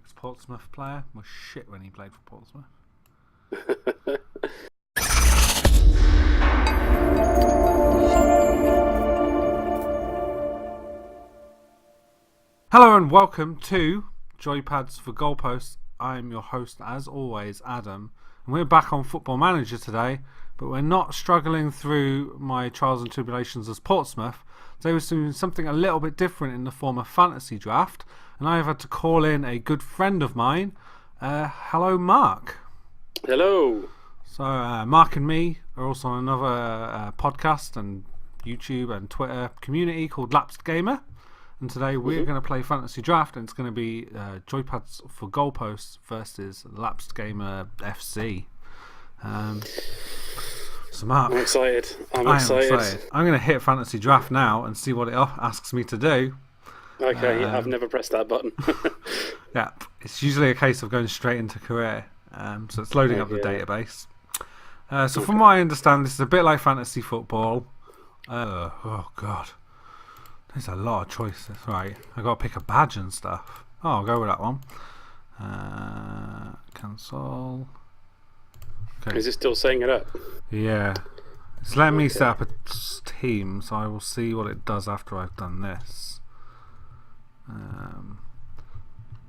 Ex-Portsmouth player. Was shit when he played for Portsmouth. Hello and welcome to Joypads for Goalposts. I'm your host, as always, Adam. And we're back on Football Manager today, but we're not struggling through my trials and tribulations as Portsmouth. Today we're doing something a little bit different in the form of fantasy draft, and I have had to call in a good friend of mine. Hello, Mark. Hello. So Mark and me are also on another podcast and YouTube and Twitter community called Lapsed Gamer. And today we're going to play fantasy draft, and it's going to be Joypads for Goalposts versus Lapsed Gamer FC. So Mark, I'm excited. I'm excited. I'm going to hit fantasy draft now and see what it asks me to do. Okay, I've never pressed that button. Yeah, it's usually a case of going straight into career. So it's loading up the database. So from what I understand, this is a bit like fantasy football. Oh God. There's a lot of choices. Right, I got to pick a badge and stuff. Oh, I'll go with that one. Cancel. Okay. Is it still setting it up? Yeah. It's letting me set up a team, so I will see what it does after I've done this.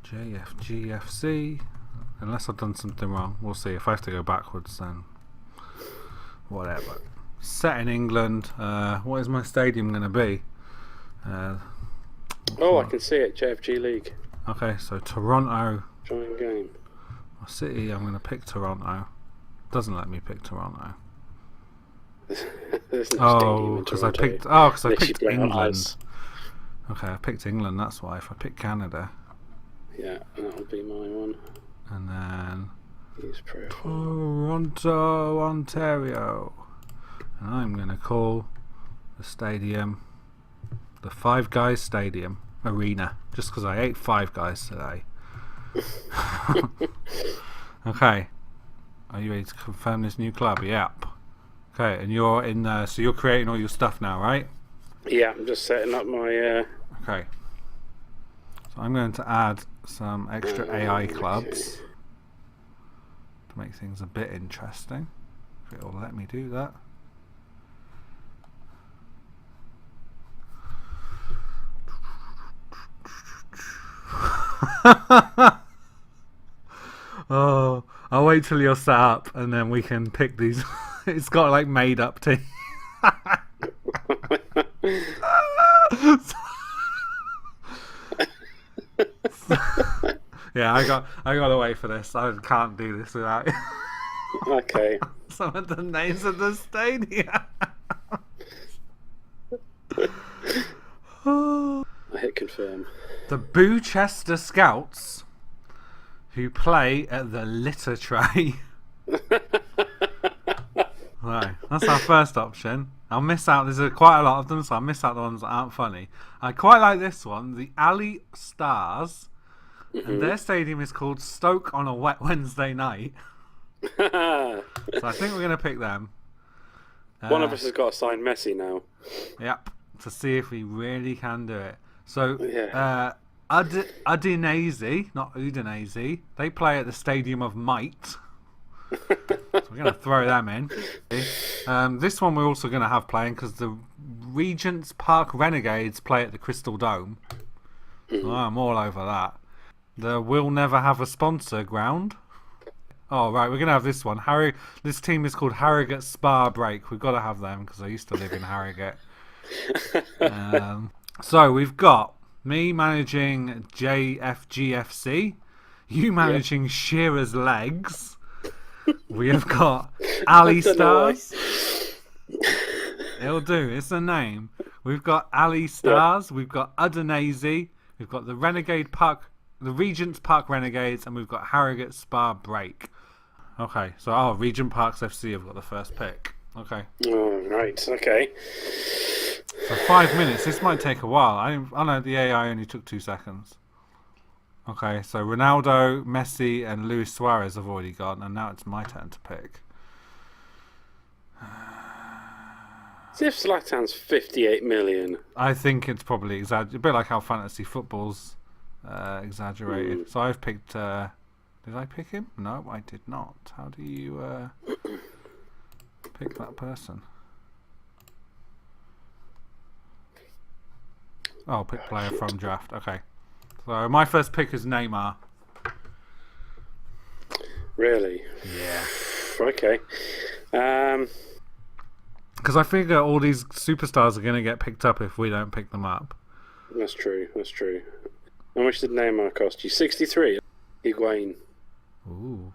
JFGFC. Unless I've done something wrong. We'll see. If I have to go backwards, then whatever. Set in England. What is my stadium going to be? I can see it. JFG League. Okay, so Toronto. Join game. City, I'm going to pick Toronto. Doesn't let me pick Toronto. There's no stadium in because I Toronto. picked England. Okay, I picked England. That's why. If I pick Canada, yeah, that'll be my one. And then Use profile. Toronto, Ontario, and I'm going to call the stadium the Five Guys Stadium Arena, just because I ate Five Guys today. Okay, are you ready to confirm this new club? Yep. Okay, and you're in there, so you're creating all your stuff now, right? Yeah, I'm just setting up my. Okay. So I'm going to add some extra AI clubs to make things a bit interesting. If it will let me do that. Oh, I'll wait till you're set up and then we can pick these. It's got like made up team. Yeah, I gotta wait for this. I can't do this without Okay. some of the names of the stadium. I hit confirm. The Boochester Scouts, who play at the Litter Tray. Right, that's our first option. I'll miss out. There's quite a lot of them, so I'll miss out the ones that aren't funny. I quite like this one, the Alley Stars, and their stadium is called Stoke on a Wet Wednesday Night. So I think we're going to pick them. One of us has got to sign Messi now. Yep, to see if we really can do it. So, Yeah. Udinese, not Udinese, they play at the Stadium of Might. So we're going to throw them in. This one we're also going to have playing because the Regent's Park Renegades play at the Crystal Dome. So I'm all over that. The We'll Never Have a Sponsor ground. Oh, right, we're going to have this one. This team is called Harrogate Spa Break. We've got to have them because I used to live in Harrogate. So we've got me managing JFGFC, you managing Shearer's Legs. We have got Alley Stars. It'll do. It's a name. We've got Alley Stars. We've got Udinese. We've got the Regent's Park Renegades, and we've got Harrogate Spa Break. Okay, so Regent Parks FC have got the first pick. Okay. Oh, right. Okay. So 5 minutes. This might take a while. I know the AI only took 2 seconds. Okay, so Ronaldo, Messi, and Luis Suarez have already gone, and now it's my turn to pick. See if Zlatan's 58 million. I think it's probably exaggerated. A bit like how fantasy football's exaggerated. So I've picked. Did I pick him? No, I did not. How do you pick that person? Oh, pick player from draft. Okay. So my first pick is Neymar. Really? Yeah. Okay. Because I figure all these superstars are going to get picked up if we don't pick them up. That's true. That's true. How much did Neymar cost you? 63. Higuain. Ooh.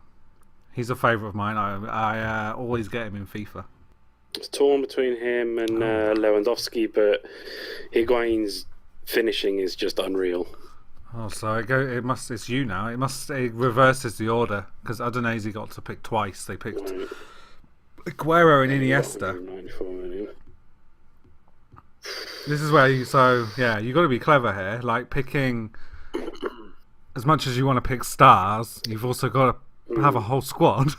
He's a favourite of mine. I always get him in FIFA. It's torn between him and Lewandowski, but Higuain's finishing is just unreal. Oh, so it's you now. It reverses the order because Udinese got to pick twice. They picked Aguero and Iniesta. 94 million. This is where you got to be clever here. Like picking, as much as you want to pick stars, you've also got to have a whole squad.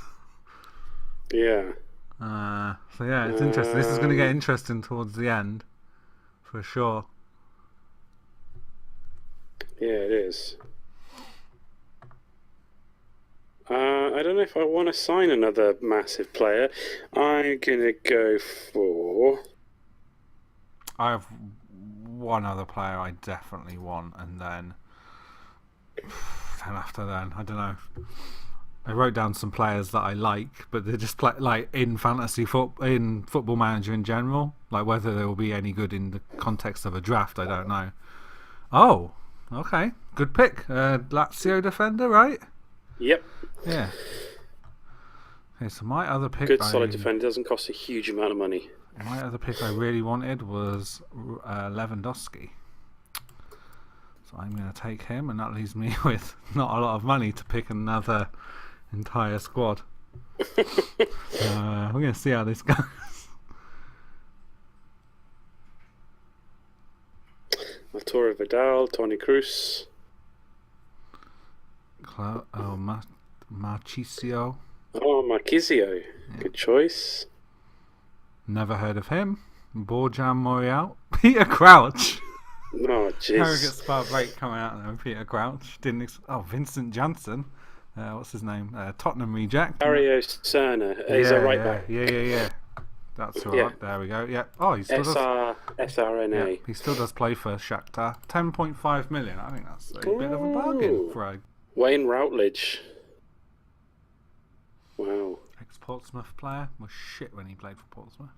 Yeah. So yeah, it's interesting. This is going to get interesting towards the end, for sure. Yeah, it is. I don't know if I want to sign another massive player. I'm gonna go for. I have one other player I definitely want, and then after then, I don't know. I wrote down some players that I like, but they're just like in in Football Manager in general. Like whether they will be any good in the context of a draft, I don't know. Oh, okay, good pick. Lazio defender, right? Yep. Yeah. Okay, so my other pick. Good solid defender, doesn't cost a huge amount of money. My other pick I really wanted was Lewandowski. So I'm going to take him, and that leaves me with not a lot of money to pick another entire squad. We're going to see how this goes. Arturo Vidal, Toni Kroos. Marchisio. Oh, Marchisio. Yeah. Good choice. Never heard of him. Borjan Morial. Peter Crouch. Oh, jeez. Harrogate Spa break coming out there. Peter Crouch. Vincent Janssen. What's his name? Tottenham reject. Dario Serna. He's a right back. Yeah. That's right. Yeah. There we go. Yeah. Oh, he still does. SRNA. Yeah, he still does play for Shakhtar. 10.5 million. I think that's a bit of a bargain for a Wayne Routledge. Wow. Ex-Portsmouth player. Was shit when he played for Portsmouth.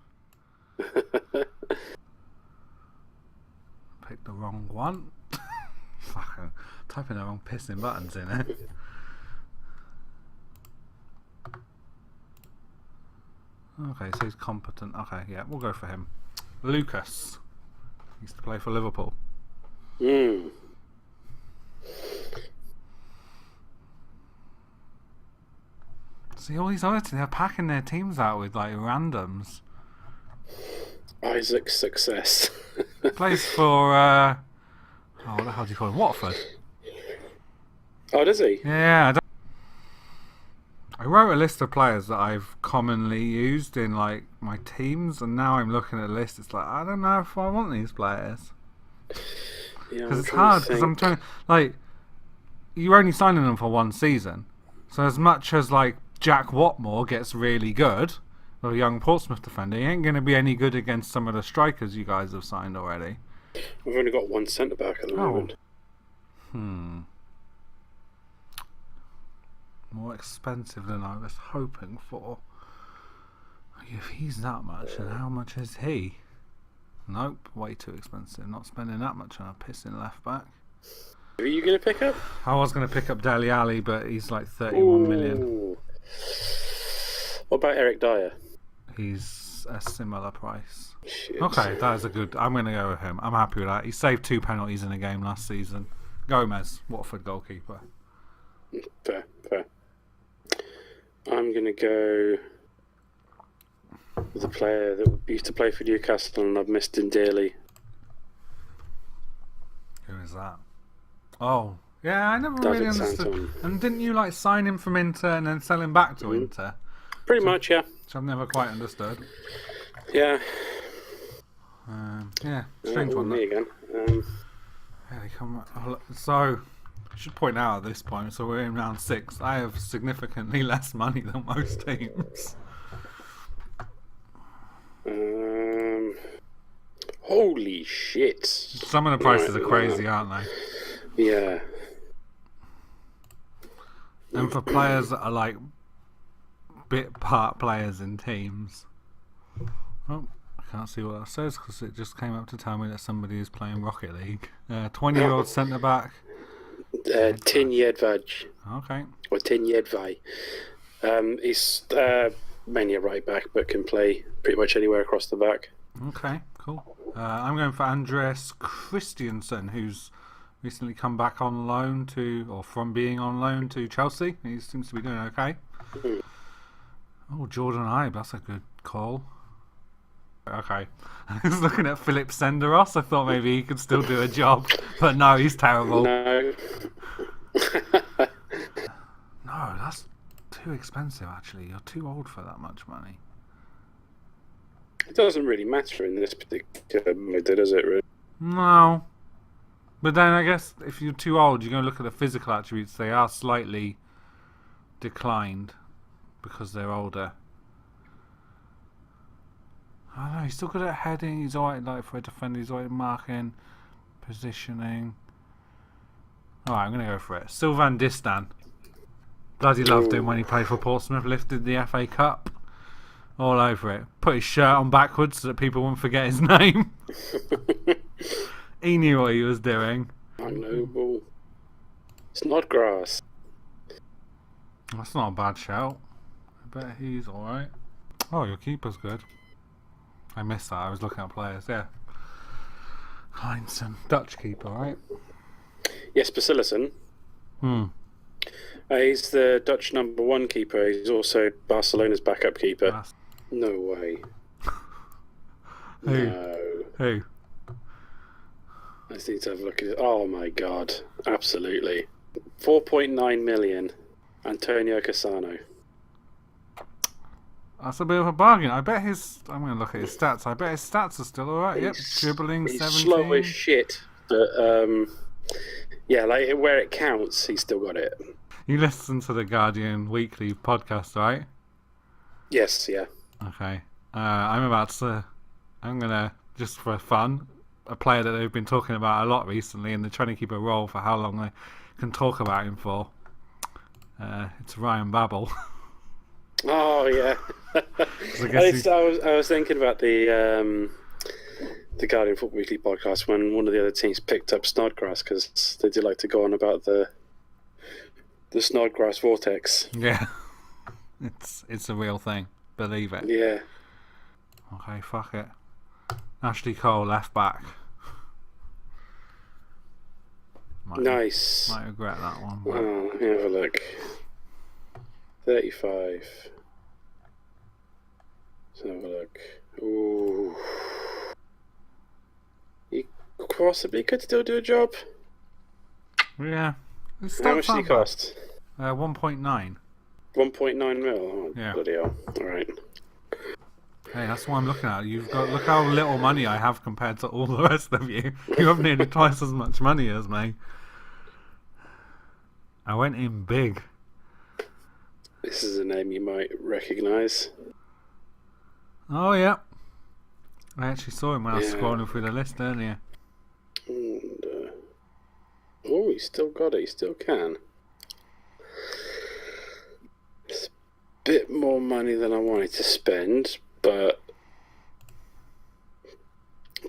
Picked the wrong one. Fucking typing the wrong pissing buttons in it. Okay, so he's competent. Okay, yeah, we'll go for him. Lucas. He used to play for Liverpool. See, all these other teams, they're packing their teams out with like randoms. Isaac Success. Plays for what the hell do you call him? Watford. Oh, does he? Yeah, I wrote a list of players that I've commonly used in like my teams, and now I'm looking at a list. It's like I don't know if I want these players because it's hard. Because I'm trying like you're only signing them for one season, so as much as like Jack Watmore gets really good, a young Portsmouth defender, he ain't going to be any good against some of the strikers you guys have signed already. We've only got one centre back at the moment. More expensive than I was hoping for. If he's that much, then how much is he? Nope, way too expensive. Not spending that much on a pissing left back. Who are you going to pick up? I was going to pick up Dele Alli, but he's like 31 million. What about Eric Dyer? He's a similar price. Shit. Okay, that is a good. I'm going to go with him. I'm happy with that. He saved 2 penalties in a game last season. Gomez, Watford goalkeeper. Fair. I'm going to go with a player that used to play for Newcastle and I've missed him dearly. Who is that? Oh, yeah, I never really understood. Santon. And didn't you like sign him from Inter and then sell him back to Inter? Pretty much, yeah. Which I've never quite understood. Yeah. Yeah, strange one. Me again. So, I should point out at this point, so we're in round 6. I have significantly less money than most teams. Holy shit! Some of the prices are crazy, aren't they? Yeah. And for players that are like bit part players in teams. Oh, I can't see what that says because it just came up to tell me that somebody is playing Rocket League. 20-year-old centre back. Tin Jedvaj. Okay. Or Tin Jedvaj. He's mainly a right back, but can play pretty much anywhere across the back. Okay, cool. I'm going for Andreas Christiansen, who's recently come back on loan from being on loan to Chelsea. He seems to be doing okay. Oh, Jordan Ibe, that's a good call. Okay. I was looking at Philip Senderos. I thought maybe he could still do a job, but no, he's terrible. No. No, that's too expensive, actually. You're too old for that much money. It doesn't really matter in this particular mode, does it, really? No. But then I guess if you're too old, you're going to look at the physical attributes. They are slightly declined because they're older. I don't know, he's still good at heading. He's alright like for a defender. He's alright at marking, positioning. Alright, I'm going to go for it. Sylvan Distan. Bloody loved him when he played for Portsmouth. Lifted the FA Cup. All over it. Put his shirt on backwards so that people wouldn't forget his name. He knew what he was doing. Noble. Snodgrass. That's not a bad shout. I bet he's alright. Oh, your keeper's good. I missed that. I was looking at players. Yeah. Heinzen. Dutch keeper, right? Yes, Basilisson. He's the Dutch #1 keeper. He's also Barcelona's backup keeper. No way. Who? No. Who? I just need to have a look at it. Oh my god. Absolutely. 4.9 million. Antonio Cassano. That's a bit of a bargain. I bet his... I'm going to look at his stats. I bet his stats are still alright. Yep. Dribbling he's 17. Slow as shit. But, yeah, like where it counts, he's still got it. You listen to the Guardian Weekly podcast, right? Yes, yeah. Okay. I'm going to, just for fun, a player that they've been talking about a lot recently, and they're trying to keep a roll for how long they can talk about him for. It's Ryan Babel. Oh, yeah. I was thinking about the Guardian Football Weekly podcast when one of the other teams picked up Snodgrass because they do like to go on about the Snodgrass vortex. Yeah. It's a real thing. Believe it. Yeah. Okay, fuck it. Ashley Cole, left back. Nice. Might regret that one. Oh, let me have a look. 35. Let's have a look. Ooh. He possibly could still do a job. Yeah. How much did he cost? 1.9. 1.9 mil? Oh, yeah. Bloody hell. Alright. Hey, that's what I'm looking at. Look how little money I have compared to all the rest of you. You have nearly twice as much money as me. I went in big. This is a name you might recognise. Oh, yeah. I actually saw him when I was scrolling through the list earlier. And, oh, he's still got it. He still can. It's a bit more money than I wanted to spend, but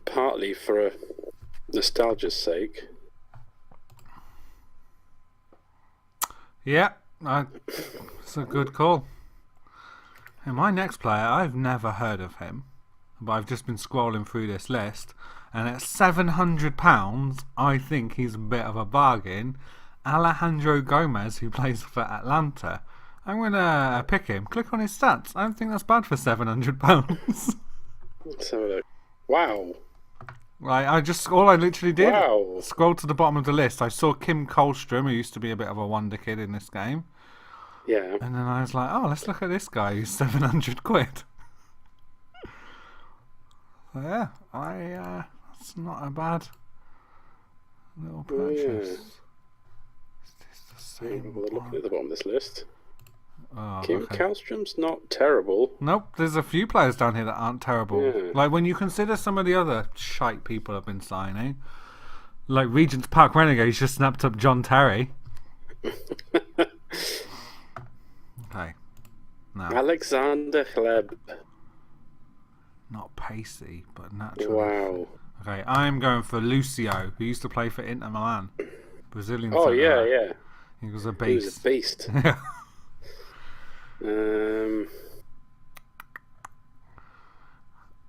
partly for a nostalgia's sake. Yeah, it's a good call. And my next player, I've never heard of him, but I've just been scrolling through this list, and at £700, I think he's a bit of a bargain. Alejandro Gomez, who plays for Atlanta. I'm going to pick him. Click on his stats. I don't think that's bad for £700. Let's have a look. Wow. Right, all I literally did, Wow. scroll to the bottom of the list. I saw Kim Kolstrom, who used to be a bit of a wonder kid in this game. Yeah. And then I was like, oh, let's look at this guy who's 700 quid. So yeah, that's not a bad little purchase. Well, looking at the bottom of this list. Oh, Kim okay. Kallström's not terrible. Nope, there's a few players down here that aren't terrible. Yeah. Like when you consider some of the other shite people have been signing, like Regent's Park Renegades just snapped up John Terry. Okay. No. Alexander Hleb. Not pacey, but natural. Wow. Okay, I'm going for Lucio, who used to play for Inter Milan. Brazilian Oh, centre yeah, yeah. He was a He was beast. a beast.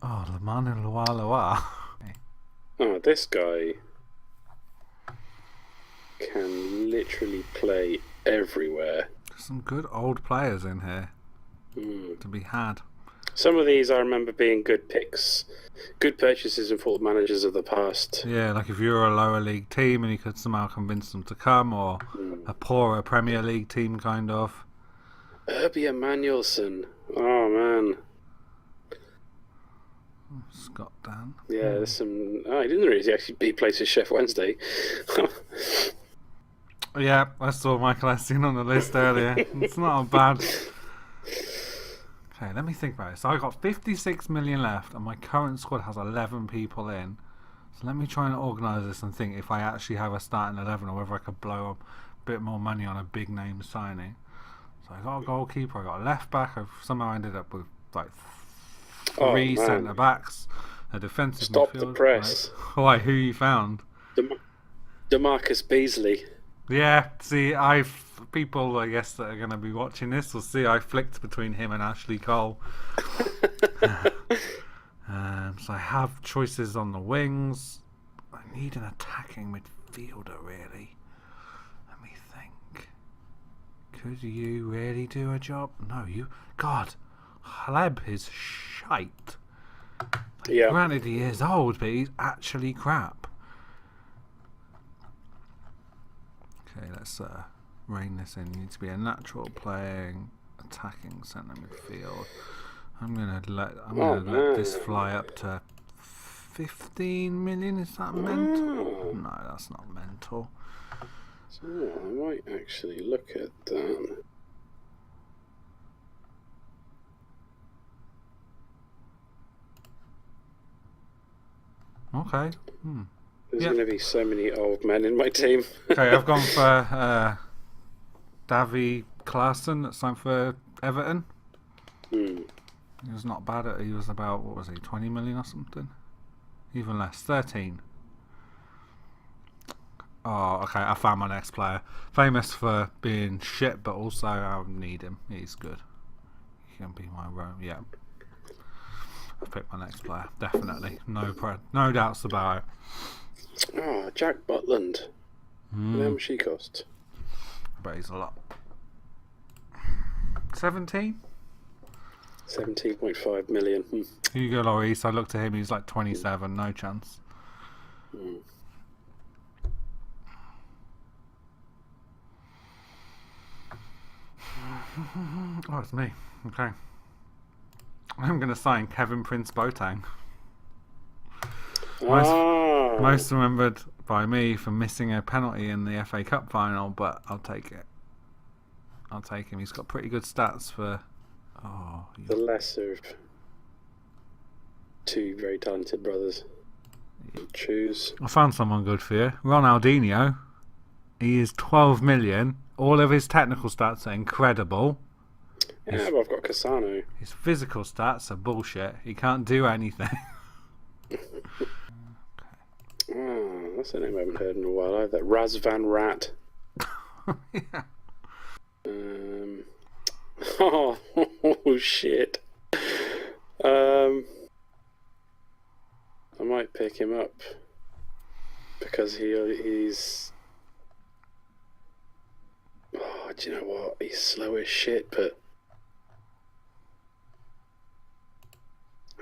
Oh, Lemanu Lualoa. Oh, this guy can literally play everywhere. There's some good old players in here to be had. Some of these I remember being good picks, good purchases in Football Managers of the past. Yeah, like if you were a lower league team and you could somehow convince them to come, or a poorer Premier League team, kind of. Herbie Emanuelson. Oh, man. Scott Dan. Yeah, there's some... Oh, he didn't really actually beat places Chef Wednesday. Yeah, I saw Michael Essien on the list earlier. It's not a bad... Okay, let me think about it. So I got 56 million left, and my current squad has 11 people in. So let me try and organise this and think if I actually have a starting 11 or whether I could blow up a bit more money on a big name signing. So I got a goalkeeper, I got a left back. I've somehow ended up with like three centre backs, a defensive Stop midfield. the press. Right. Why? Who you found? DeMarcus Beasley. Yeah, see, people, I guess, that are going to be watching this will see I flicked between him and Ashley Cole. So I have choices on the wings. I need an attacking midfielder, really. Let me think. Could you really do a job? No, you... God, Hleb is shite. Yeah. Granted, he is old, but he's actually crap. Okay, let's rein this in. You need to be a natural playing, attacking centre midfield. I'm gonna let this fly up to 15 million. Is that mental? No, that's not mental. So I might actually look at that. Okay. There's going to be so many old men in my team. Okay, I've gone for Davy Klaassen at signed for Everton. He was not bad at. He was about, what was he, 20 million or something? Even less, 13. Oh, okay, I found my next player. Famous for being shit, but also I need him. He's good. He can be my row. Yeah. I've picked my next player. Definitely. No doubts about it. Oh, Jack Butland. How much he cost? I bet he's a lot. 17? 17.5 million. Hugo Lloris, I looked at him, he's like 27, no chance. Oh, it's me. Okay. I'm going to sign Kevin Prince Boateng. Most remembered by me for missing a penalty in the FA Cup final, but I'll take it. I'll take him. He's got pretty good stats for... The lesser of two very talented brothers. Choose. I found someone good for you. Ronaldinho. He is 12 million. All of his technical stats are incredible. Yeah, but I've got Cassano. His physical stats are bullshit. He can't do anything. Oh, that's a name I haven't heard in a while either. Raz Van Rat. Yeah. Oh shit. I might pick him up because he's. Oh, do you know what? He's slow as shit, but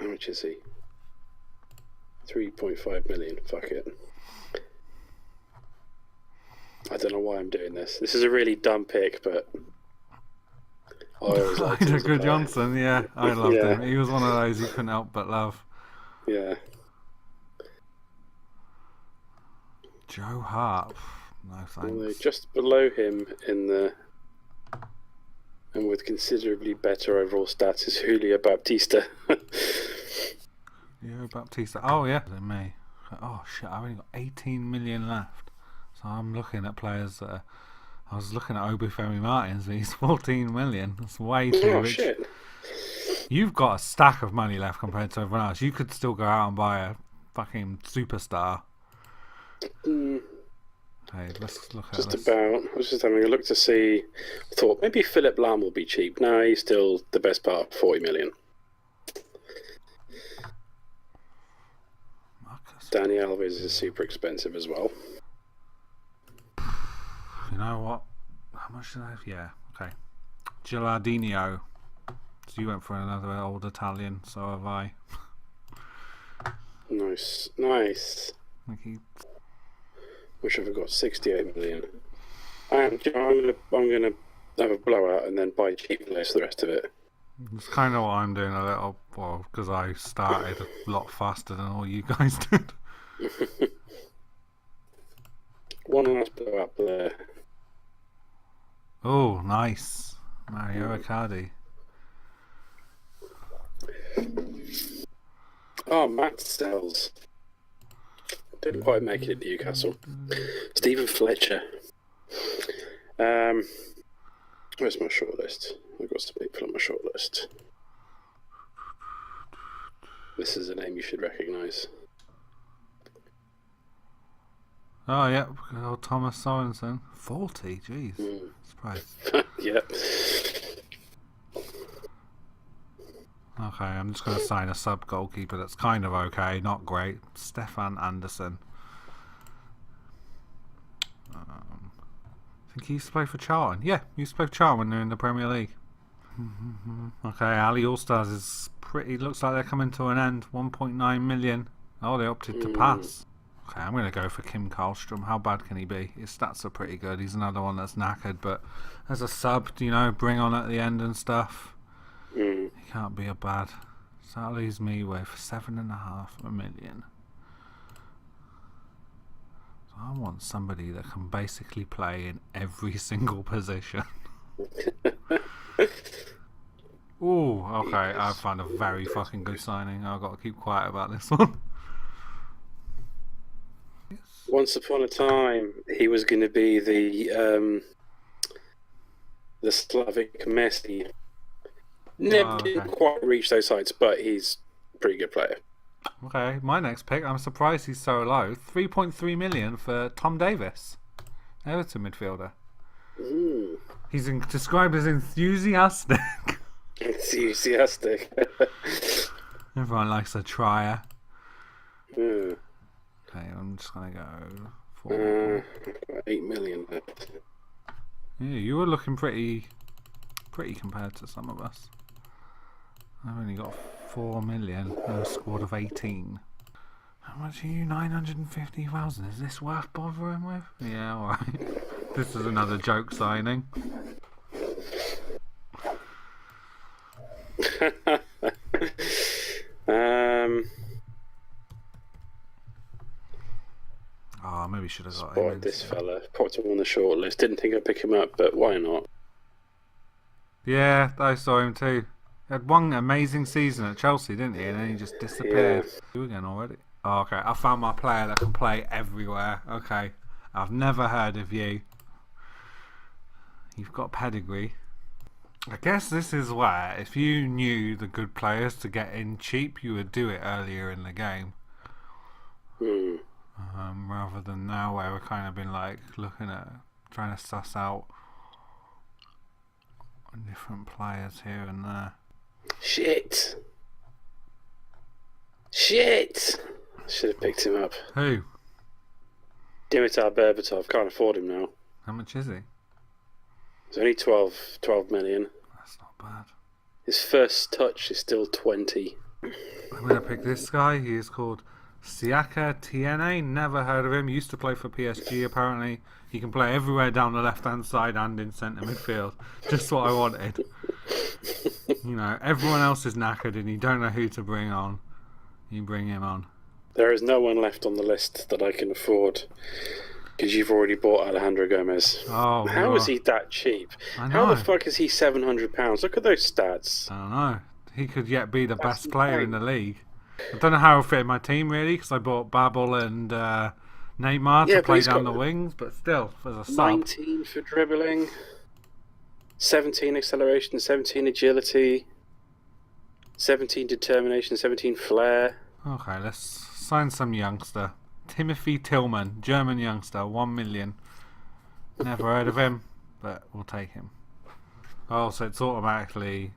how much is he? 3.5 million. Fuck it. I don't know why I'm doing this. This is a really dumb pick, but I always liked him as a Good player. Johnson, yeah, I loved him. He was one of those you couldn't help but love. Yeah. Joe Hart, No Although thanks. just below him and with considerably better overall stats is Julio Baptista. Julio Baptista. Oh yeah, me. Oh shit! I've only got 18 million left. So I'm looking at players that I was looking at Obafemi Martins, and he's 14 million. That's way too rich. Shit. You've got a stack of money left compared to everyone else. You could still go out and buy a fucking superstar. Hey, let's look at Just this. about. I was just having a look to see. I thought maybe Philip Lahm will be cheap. No, he's still the best part of 40 million. Marcus. Danny Alves is super expensive as well. You know what? How much did I have? Yeah, okay. Gilardino. So you went for another old Italian, so have I. Nice. Which have I got? 68 million. I'm gonna have a blowout and then buy cheap players for the rest of it. It's kind of what I'm doing a little, well, because I started a lot faster than all you guys did. One last blowout there. Oh, nice. Mario Icardi. Oh, Matt Sells. Didn't quite make it at Newcastle. Stephen Fletcher. Where's my shortlist? I've got some people on my shortlist. This is a name you should recognise. Oh, yeah. Old Thomas Sorensen. 40, jeez. Surprised. Yep. Okay, I'm just going to sign a sub goalkeeper that's kind of okay, not great. Stefan Anderson. I think he used to play for Charlton. Yeah, he used to play for Charlton when they're in the Premier League. Okay, Ali All-Stars is pretty... Looks like they're coming to an end. 1.9 million. Oh, they opted to pass. Okay, I'm going to go for Kim Karlstrom. How bad can he be? His stats are pretty good. He's another one that's knackered, but as a sub, you know, bring on at the end and stuff. He can't be a bad. So that leaves me with 7.5 million. So I want somebody that can basically play in every single position. Ooh, okay, I found a very fucking good signing. I've got to keep quiet about this one. Once upon a time, he was going to be the Slavic Messi. Never didn't quite reach those heights, but he's a pretty good player. Okay, my next pick, I'm surprised he's so low. 3.3 million for Tom Davis, Everton midfielder. He's described as enthusiastic. Enthusiastic. Everyone likes a trier. Yeah. Okay, I'm just gonna go for 8 million left. Yeah, you were looking pretty compared to some of us. I've only got 4 million and a squad of 18. How much are you? 950,000. Is this worth bothering with? Yeah, alright. This is another joke signing. Oh, maybe should have got him. Spotted this fella. Popped him on the short list. Didn't think I'd pick him up, but why not? Yeah, I saw him too. He had one amazing season at Chelsea, didn't he? And then he just disappeared. You again already? Oh, okay. I found my player that can play everywhere. Okay. I've never heard of you. You've got pedigree. I guess this is where, if you knew the good players to get in cheap, you would do it earlier in the game. Rather than now where we're kind of been like looking at, trying to suss out different players here and there. Shit! Should have picked him up. Who? Dimitar Berbatov. Can't afford him now. How much is he? It's only 12 million. That's not bad. His first touch is still 20. I'm going to pick this guy. He is called Siaka Tiene. Never heard of him. Used to play for PSG apparently. He can play everywhere down the left-hand side and in centre midfield. Just what I wanted. You know, everyone else is knackered and you don't know who to bring on. You bring him on. There is no one left on the list that I can afford. Because you've already bought Alejandro Gomez. Oh, how is he that cheap? I know. How the fuck is he £700? Look at those stats. I don't know. He could yet be the best player in the league. I don't know how he'll fit in my team really, because I bought Babel and Neymar to play down the wings, but still, as a sub. 19 for dribbling, 17 acceleration, 17 agility, 17 determination, 17 flair. Okay, let's sign some youngster. Timothy Tillman, German youngster, 1 million. Never heard of him, but we'll take him. Oh, so it's automatically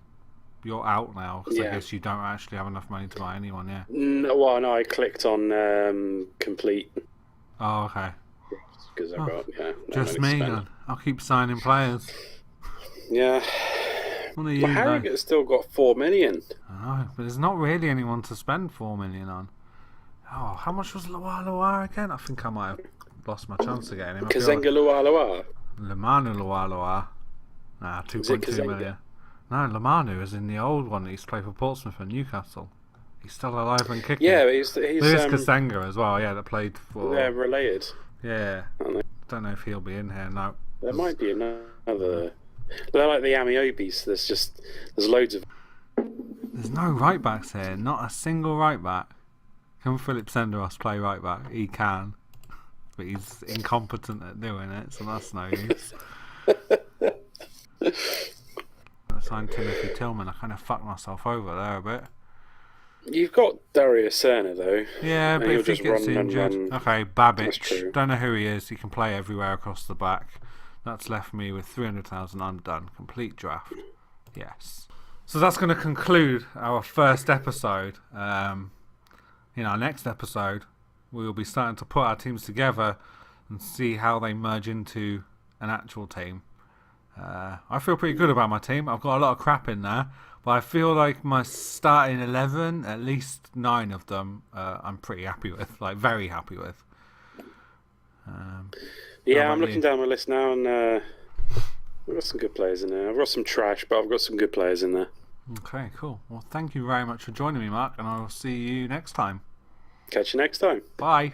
you're out now, because I guess you don't actually have enough money to buy anyone, yeah. No, I clicked on complete. Oh, okay. Because I've got, just me, then. I'll keep signing players. Yeah. Harrogate's still got 4 million. I know, but there's not really anyone to spend 4 million on. Oh, how much was Lualua again? I think I might have lost my chance of getting him. Kazenga Lualua? Lemanu Lualua. Nah, 2.2 million. No, Lemanu is in the old one that used to play for Portsmouth and Newcastle. He's still alive and kicking. Yeah, but he's there's Kazenga as well, that played for... They're related. Yeah. Don't know if he'll be in here, no. There might be another... They're like the Amiobis, there's loads of... There's no right backs here, not a single right back. Can Philip Senderos play right back? He can, but he's incompetent at doing it, so that's no use. I signed Timothy Tillman. I kind of fucked myself over there a bit. You've got Darius Serna though. Yeah, but if he gets injured, okay, Babic. Don't know who he is. He can play everywhere across the back. That's left me with 300,000. I'm done. Complete draft. Yes. So that's going to conclude our first episode. In our next episode, we will be starting to put our teams together and see how they merge into an actual team. I feel pretty good about my team. I've got a lot of crap in there, but I feel like my starting 11, at least 9 of them, I'm pretty happy with, like very happy with. I'm looking down my list now, and I've got some good players in there. I've got some trash, but I've got some good players in there. Okay, cool. Well, thank you very much for joining me, Mark, and I will see you next time. Catch you next time. Bye.